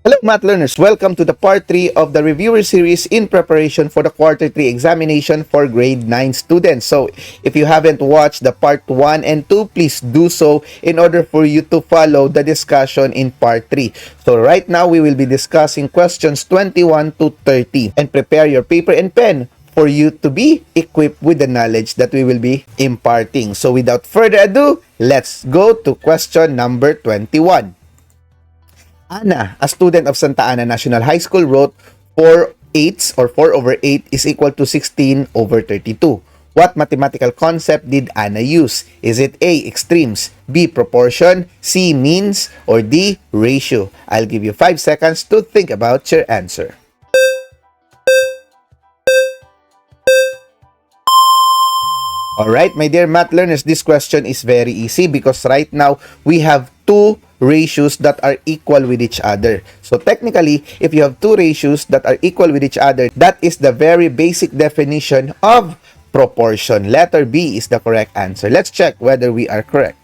Hello, math learners. Welcome to the part 3 of the reviewer series in preparation for the quarter 3 examination for grade 9 students. So, if you haven't watched the part 1 and 2, please do so in order for you to follow the discussion in part 3. So, right now, we will be discussing questions 21 to 30. And prepare your paper and pen for you to be equipped with the knowledge that we will be imparting. So, without further ado, let's go to question number 21. Ana, a student of Santa Ana National High School, wrote 4/8 or 4 over 8 is equal to 16 over 32. What mathematical concept did Ana use? Is it A, extremes, B, proportion, C, means, or D, ratio? I'll give you 5 seconds to think about your answer. Alright, my dear math learners, this question is very easy because right now we have two ratios that are equal with each other. So technically, if you have two ratios that are equal with each other, that is the very basic definition of proportion. Letter B is the correct answer. Let's check whether we are correct.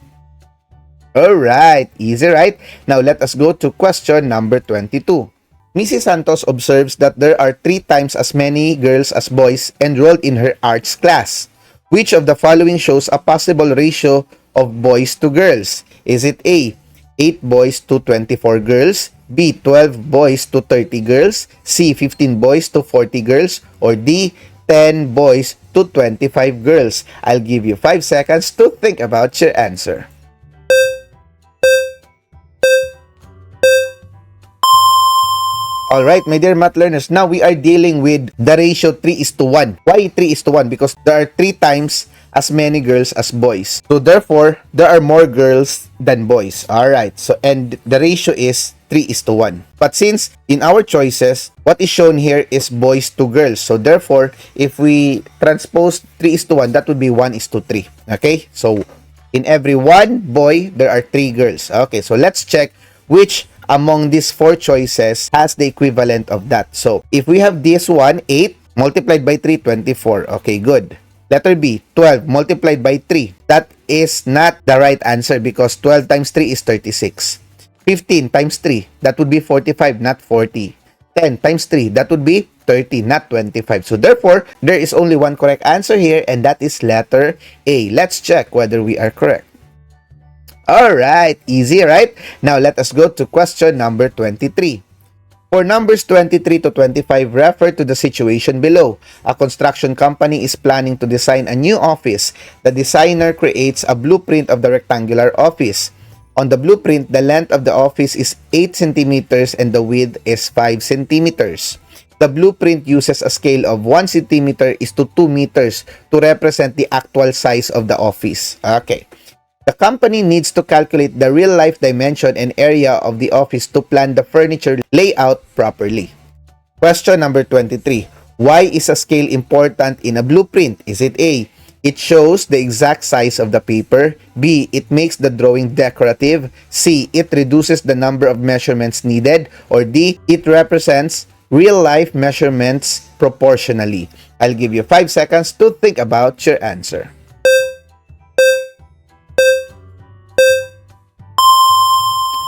Alright, easy, right? Now let us go to question number 22. Mrs. Santos observes that there are 3 times as many girls as boys enrolled in her arts class. Which of the following shows a possible ratio of boys to girls? Is it A, 8 boys to 24 girls, B, 12 boys to 30 girls, C, 15 boys to 40 girls, or D, 10 boys to 25 girls? I'll give you 5 seconds to think about your answer. Alright, my dear math learners, now we are dealing with the ratio 3:1. Why 3:1? Because there are 3 times as many girls as boys. So therefore, there are more girls than boys. Alright, so and the ratio is 3:1. But since in our choices, what is shown here is boys to girls. So therefore, if we transpose 3:1, that would be 1:3. Okay, so in every 1 boy, there are 3 girls. Okay, so let's check which among these 4 choices has the equivalent of that. So, if we have this one, 8 multiplied by 3, 24. Okay, good. Letter B, 12 multiplied by 3. That is not the right answer because 12 times 3 is 36. 15 times 3, that would be 45, not 40. 10 times 3, that would be 30, not 25. So, therefore, there is only one correct answer here and that is letter A. Let's check whether we are correct. Alright, easy, right? Now, let us go to question number 23. For numbers 23 to 25, refer to the situation below. A construction company is planning to design a new office. The designer creates a blueprint of the rectangular office. On the blueprint, the length of the office is 8 centimeters and the width is 5 centimeters. The blueprint uses a scale of 1 centimeter is to 2 meters to represent the actual size of the office. Okay. The company needs to calculate the real-life dimension and area of the office to plan the furniture layout properly. Question number 23. Why is a scale important in a blueprint? Is it A, it shows the exact size of the paper, B, it makes the drawing decorative, C, it reduces the number of measurements needed, or D, it represents real-life measurements proportionally? I'll give you 5 seconds to think about your answer.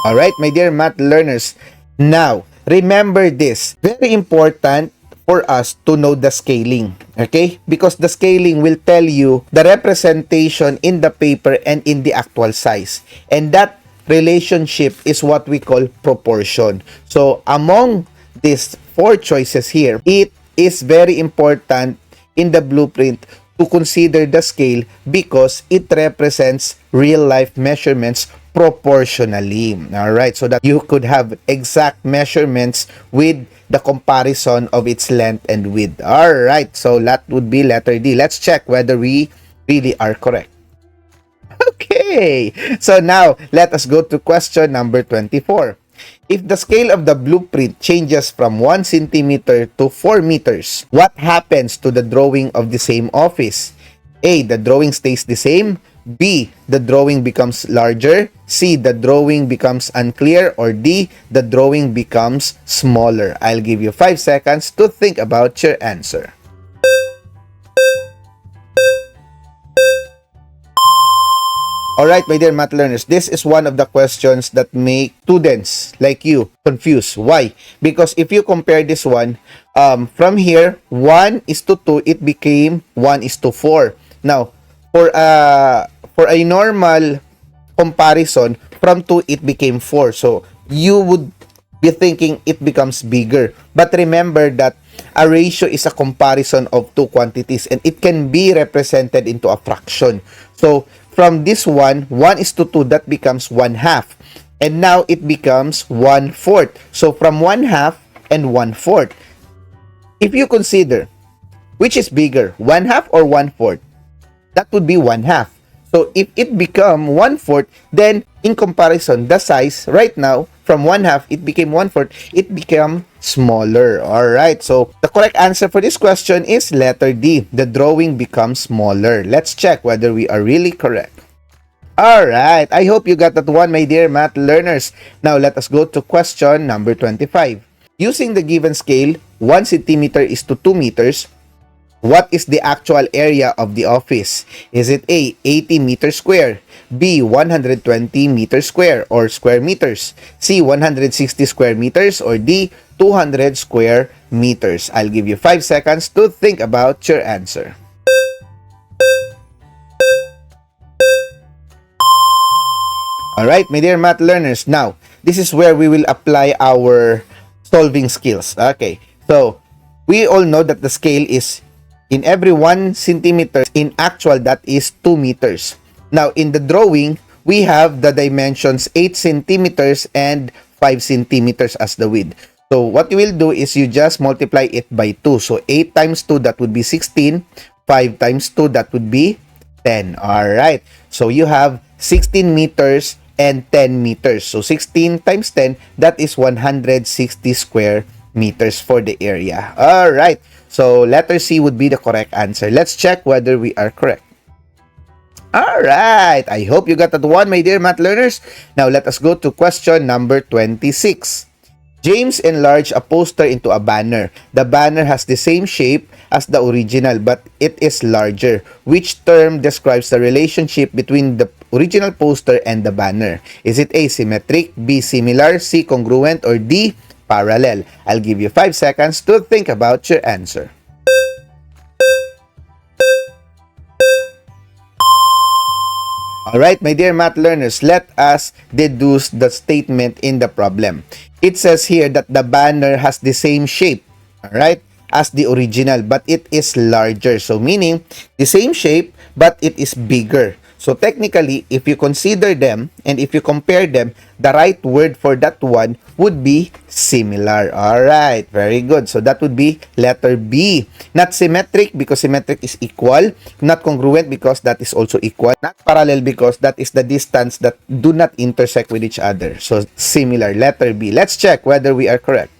Alright, my dear math learners. Now, remember this. Very important for us to know the scaling. Okay? Because the scaling will tell you the representation in the paper and in the actual size. And that relationship is what we call proportion. So, among these 4 choices here, it is very important in the blueprint to consider the scale because it represents real-life measurements proportionally. Alright, so that you could have exact measurements with the comparison of its length and width. Alright, so that would be letter D. Let's check whether we really are correct. Okay, so now let us go to question number 24. If the scale of the blueprint changes from 1 centimeter to 4 meters, what happens to the drawing of the same office? A, the drawing stays the same. B, the drawing becomes larger. C, the drawing becomes unclear. Or D, the drawing becomes smaller. I'll give you 5 seconds to think about your answer. Alright, my dear math learners, this is one of the questions that make students like you confused. Why? Because if you compare this one, from here, 1 is to 2, it became 1 is to 4. Now, for a normal comparison, from 2, it became 4. So, you would be thinking it becomes bigger. But remember that a ratio is a comparison of two quantities and it can be represented into a fraction. So, from this one, 1 is to 2, that becomes 1 half. And now it becomes 1/4. So, from 1 half and 1/4. If you consider, which is bigger, 1 half or 1/4? That would be 1 half. So, if it become 1/4, then in comparison, the size right now, from 1 half, it became 1/4, it became smaller. Alright, so the correct answer for this question is letter D. The drawing becomes smaller. Let's check whether we are really correct. Alright, I hope you got that one, my dear math learners. Now, let us go to question number 25. Using the given scale, 1 centimeter is to 2 meters, what is the actual area of the office? Is it A, 80 meters square, B, 120 meters square or square meters, C, 160 square meters, or D, 200 square meters? I'll give you 5 seconds to think about your answer. Alright, my dear math learners, now, this is where we will apply our solving skills. Okay, so, we all know that the scale is in every 1 centimeter. In actual, that is 2 meters. Now, in the drawing, we have the dimensions 8 centimeters and 5 centimeters as the width. So, what you will do is you just multiply it by 2. So, 8 times 2, that would be 16. 5 times 2, that would be 10. Alright. So, you have 16 meters and 10 meters. So, 16 times 10, that is 160 square meters for the area. Alright. So, letter C would be the correct answer. Let's check whether we are correct. Alright, I hope you got that one, my dear math learners. Now, let us go to question number 26. James enlarged a poster into a banner. The banner has the same shape as the original, but it is larger. Which term describes the relationship between the original poster and the banner? Is it A, symmetric, B, similar, C, congruent, or D, parallel? I'll give you 5 seconds to think about your answer. Alright, my dear math learners, let us deduce the statement in the problem. It says here that the banner has the same shape, alright, as the original, but it is larger. So, meaning, the same shape, but it is bigger. So, technically, if you consider them and if you compare them, the right word for that one would be similar. Alright, very good. So, that would be letter B. Not symmetric because symmetric is equal. Not congruent because that is also equal. Not parallel because that is the distance that do not intersect with each other. So, similar. Letter B. Let's check whether we are correct.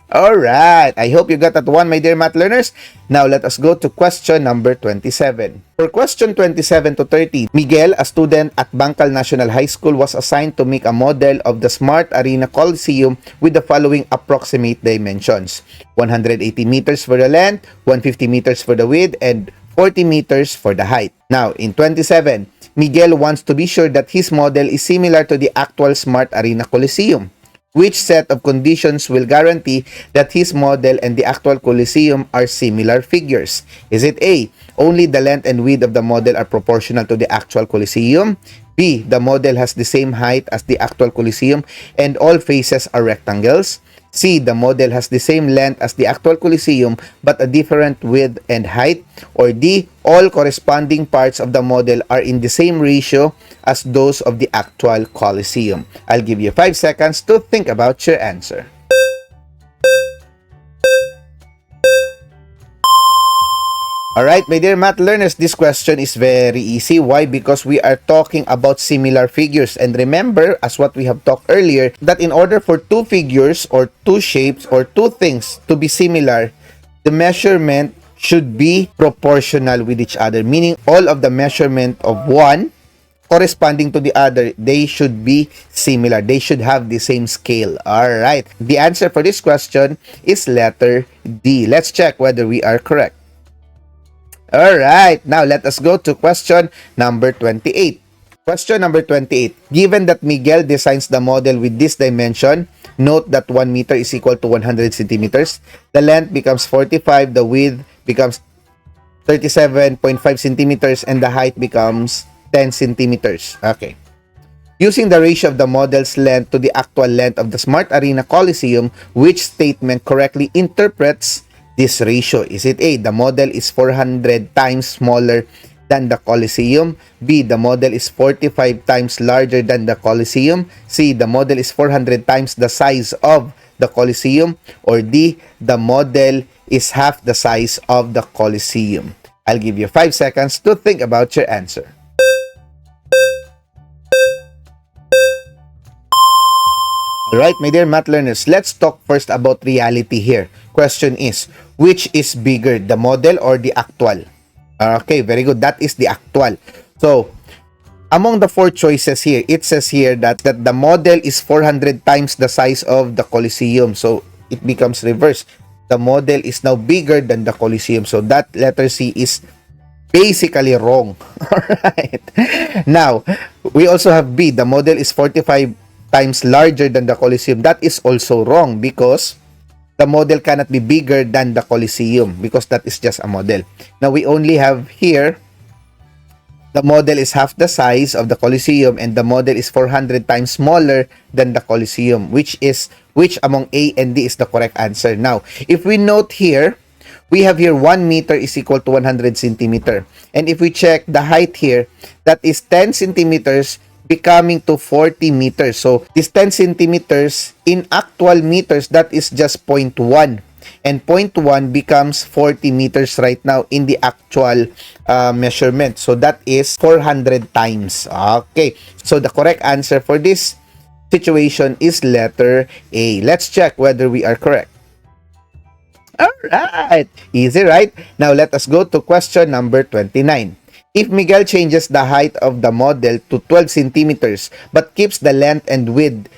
Alright, I hope you got that one, my dear math learners. Now, let us go to question number 27. For question 27 to 30, Miguel, a student at Bangkal National High School, was assigned to make a model of the Smart Arena Coliseum with the following approximate dimensions. 180 meters for the length, 150 meters for the width, and 40 meters for the height. Now, in 27, Miguel wants to be sure that his model is similar to the actual Smart Arena Coliseum. Which set of conditions will guarantee that his model and the actual Coliseum are similar figures? Is it A, only the length and width of the model are proportional to the actual Coliseum? B, the model has the same height as the actual Coliseum and all faces are rectangles? C, the model has the same length as the actual Coliseum but a different width and height? Or D, all corresponding parts of the model are in the same ratio as those of the actual Coliseum? I'll give you 5 seconds to think about your answer. Alright, my dear math learners, this question is very easy. Why? Because we are talking about similar figures. And remember, as what we have talked earlier, that in order for two figures or two shapes or two things to be similar, the measurement should be proportional with each other. Meaning, all of the measurement of one corresponding to the other, they should be similar. They should have the same scale. Alright, the answer for this question is letter D. Let's check whether we are correct. Alright, now let us go to question number 28. Question number 28. Given that Miguel designs the model with this dimension, note that 1 meter is equal to 100 centimeters. The length becomes 45, the width becomes 37.5 centimeters, and the height becomes 10 centimeters. Okay. Using the ratio of the model's length to the actual length of the Smart Arena Coliseum, which statement correctly interprets this ratio? Is it A, the model is 400 times smaller than the Coliseum? B, the model is 45 times larger than the Coliseum? C, the model is 400 times the size of the Coliseum? Or D, the model is half the size of the Coliseum? I'll give you 5 seconds to think about your answer. Alright, my dear math learners, let's talk first about reality here. Question is, which is bigger, the model or the actual? Okay, very good. That is the actual. So, among the 4 choices here, it says here that the model is 400 times the size of the Coliseum. So, it becomes reverse. The model is now bigger than the Coliseum. So, that letter C is basically wrong. Alright. Now, we also have B. The model is 45 times larger than the Coliseum. That is also wrong because the model cannot be bigger than the Coliseum because that is just a model. Now, we only have here the model is half the size of the Coliseum and the model is 400 times smaller than the Coliseum, which among A and D is the correct answer. Now, if we note here, we have here 1 meter is equal to 100 centimeter. And if we check the height here, that is 10 centimeters becoming to 40 meters. So, this 10 centimeters in actual meters, that is just 0.1. And 0.1 becomes 40 meters right now in the actual measurement. So, that is 400 times. Okay. So, the correct answer for this situation is letter A. Let's check whether we are correct. Alright. Easy, right? Now, let us go to question number 29. If Miguel changes the height of the model to 12 centimeters but keeps the length and width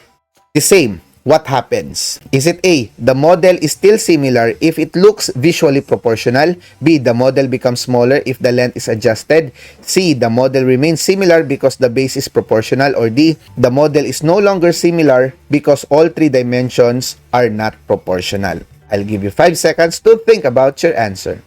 the same, what happens? Is it A, the model is still similar if it looks visually proportional? B, the model becomes smaller if the length is adjusted? C, the model remains similar because the base is proportional? Or D, the model is no longer similar because all 3 dimensions are not proportional? I'll give you 5 seconds to think about your answer.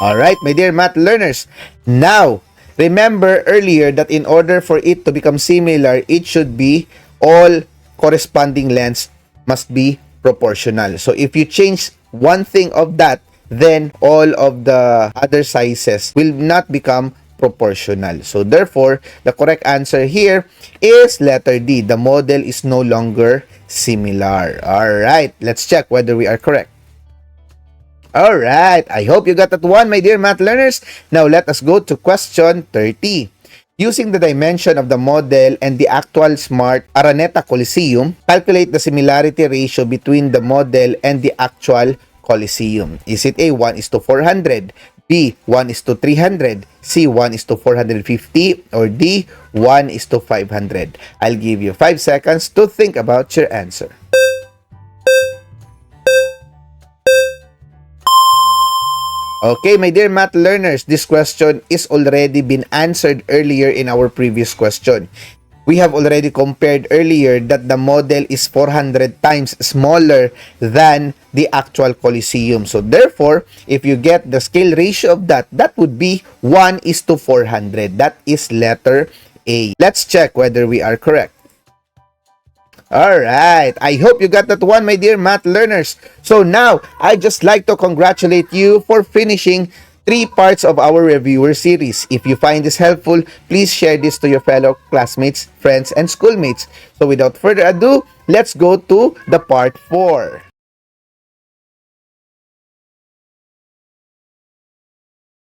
Alright, my dear math learners. Now, remember earlier that in order for it to become similar, it should be all corresponding lengths must be proportional. So, if you change one thing of that, then all of the other sizes will not become proportional. So, therefore, the correct answer here is letter D. The model is no longer similar. Alright, let's check whether we are correct. Alright, I hope you got that one, my dear math learners. Now, let us go to question 30. Using the dimension of the model and the actual Smart Araneta Coliseum, calculate the similarity ratio between the model and the actual Coliseum. Is it A, 1 is to 400, B, 1 is to 300, C, 1 is to 450, or D, 1 is to 500? I'll give you 5 seconds to think about your answer. Okay, my dear math learners, this question is already been answered earlier in our previous question. We have already compared earlier that the model is 400 times smaller than the actual Coliseum. So therefore, if you get the scale ratio of that, that would be 1 is to 400. That is letter A. Let's check whether we are correct. Alright, I hope you got that one, my dear math learners. So now, I'd just like to congratulate you for finishing 3 parts of our reviewer series. If you find this helpful, please share this to your fellow classmates, friends, and schoolmates. So without further ado, let's go to the part 4.